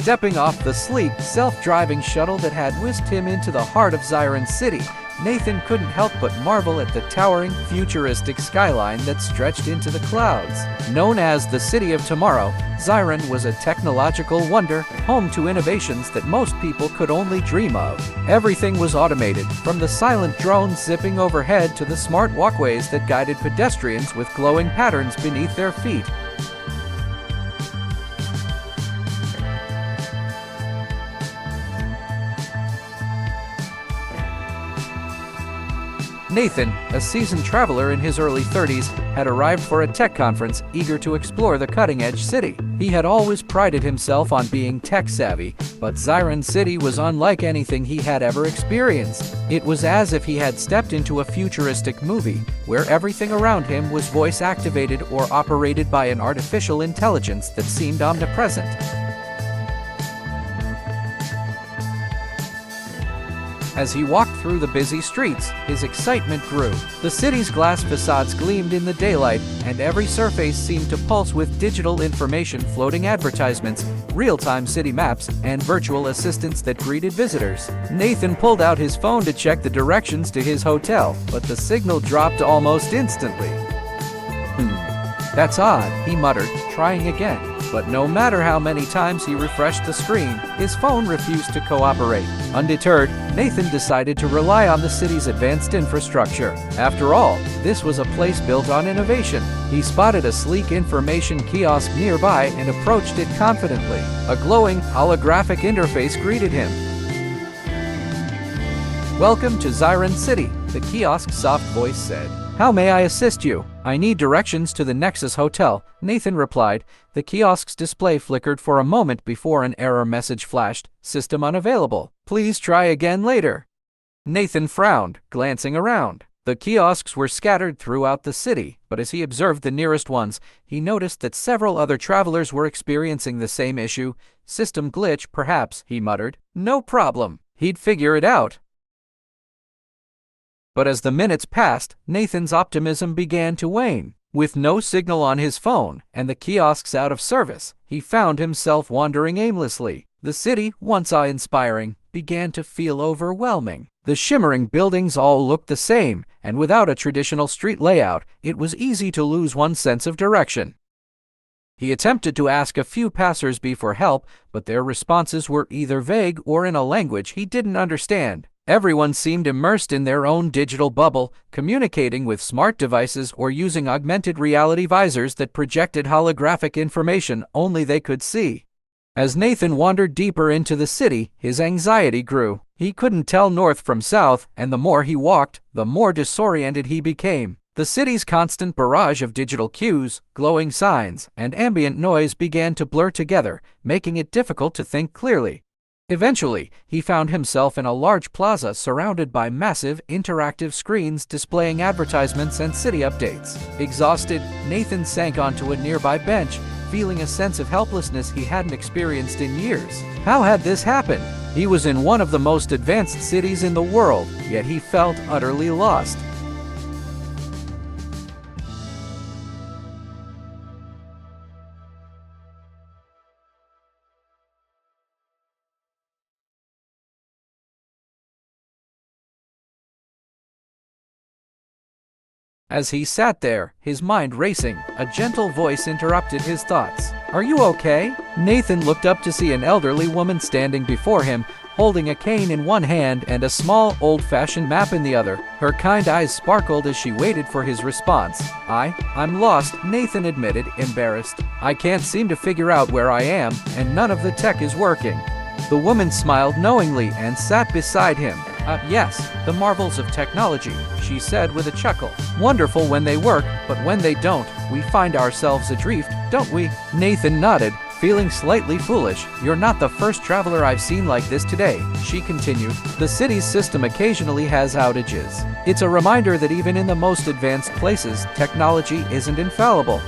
Stepping off the sleek, self-driving shuttle that had whisked him into the heart of Zyron City, Nathan couldn't help but marvel at the towering, futuristic skyline that stretched into the clouds. Known as the City of Tomorrow, Zyron was a technological wonder, home to innovations that most people could only dream of. Everything was automated, from the silent drones zipping overhead to the smart walkways that guided pedestrians with glowing patterns beneath their feet. Nathan, a seasoned traveler in his early 30s, had arrived for a tech conference, eager to explore the cutting-edge city. He had always prided himself on being tech-savvy, but Zyron City was unlike anything he had ever experienced. It was as if he had stepped into a futuristic movie, where everything around him was voice-activated or operated by an artificial intelligence that seemed omnipresent. As he walked through the busy streets, his excitement grew. The city's glass facades gleamed in the daylight, and every surface seemed to pulse with digital information, floating advertisements, real-time city maps, and virtual assistants that greeted visitors. Nathan pulled out his phone to check the directions to his hotel, but the signal dropped almost instantly. That's odd, he muttered, trying again. But no matter how many times he refreshed the screen, his phone refused to cooperate. Undeterred, Nathan decided to rely on the city's advanced infrastructure. After all, this was a place built on innovation. He spotted a sleek information kiosk nearby and approached it confidently. A glowing, holographic interface greeted him. "Welcome to Zyron City," the kiosk's soft voice said. "How may I assist you?" "I need directions to the Nexus Hotel," Nathan replied. The kiosk's display flickered for a moment before an error message flashed. "System unavailable. Please try again later." Nathan frowned, glancing around. The kiosks were scattered throughout the city, but as he observed the nearest ones, he noticed that several other travelers were experiencing the same issue. "System glitch, perhaps," he muttered. "No problem. He'd figure it out." But as the minutes passed, Nathan's optimism began to wane. With no signal on his phone and the kiosks out of service, he found himself wandering aimlessly. The city, once awe-inspiring, began to feel overwhelming. The shimmering buildings all looked the same, and without a traditional street layout, it was easy to lose one's sense of direction. He attempted to ask a few passers-by for help, but their responses were either vague or in a language he didn't understand. Everyone seemed immersed in their own digital bubble, communicating with smart devices or using augmented reality visors that projected holographic information only they could see. As Nathan wandered deeper into the city, his anxiety grew. He couldn't tell north from south, and the more he walked, the more disoriented he became. The city's constant barrage of digital cues, glowing signs, and ambient noise began to blur together, making it difficult to think clearly. Eventually, he found himself in a large plaza surrounded by massive, interactive screens displaying advertisements and city updates. Exhausted, Nathan sank onto a nearby bench, feeling a sense of helplessness he hadn't experienced in years. How had this happened? He was in one of the most advanced cities in the world, yet he felt utterly lost. As he sat there, his mind racing, a gentle voice interrupted his thoughts. "Are you okay?" Nathan looked up to see an elderly woman standing before him, holding a cane in one hand and a small, old-fashioned map in the other. Her kind eyes sparkled as she waited for his response. I'm lost," Nathan admitted, embarrassed. "I can't seem to figure out where I am, and none of the tech is working." The woman smiled knowingly and sat beside him. Yes, the marvels of technology," she said with a chuckle. "Wonderful when they work, but when they don't, we find ourselves adrift, don't we?" Nathan nodded, feeling slightly foolish. "You're not the first traveler I've seen like this today," she continued. "The city's system occasionally has outages. It's a reminder that even in the most advanced places, technology isn't infallible."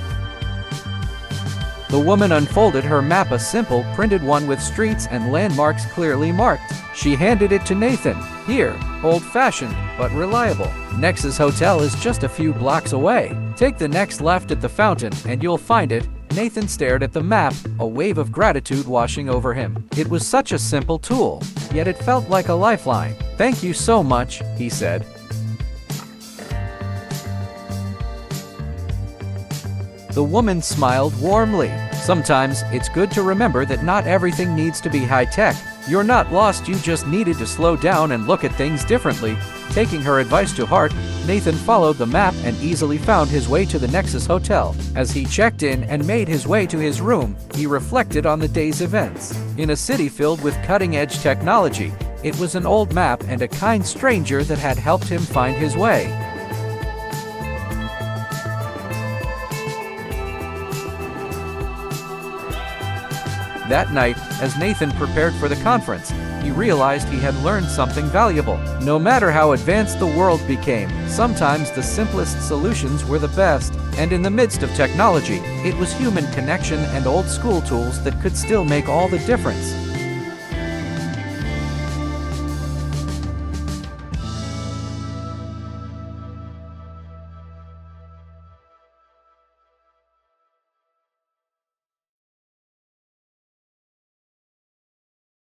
The woman unfolded her map, a simple, printed one with streets and landmarks clearly marked. She handed it to Nathan. "Here, old-fashioned, but reliable. Nexus Hotel is just a few blocks away. Take the next left at the fountain and you'll find it, Nathan stared at the map, a wave of gratitude washing over him. It was such a simple tool, yet it felt like a lifeline. "Thank you so much," he said. The woman smiled warmly. "Sometimes it's good to remember that not everything needs to be high-tech. You're not lost, you just needed to slow down and look at things differently." Taking her advice to heart, Nathan followed the map and easily found his way to the Nexus Hotel. As he checked in and made his way to his room, he reflected on the day's events. In a city filled with cutting-edge technology, it was an old map and a kind stranger that had helped him find his way. That night, as Nathan prepared for the conference, he realized he had learned something valuable. No matter how advanced the world became, sometimes the simplest solutions were the best. And in the midst of technology, it was human connection and old-school tools that could still make all the difference.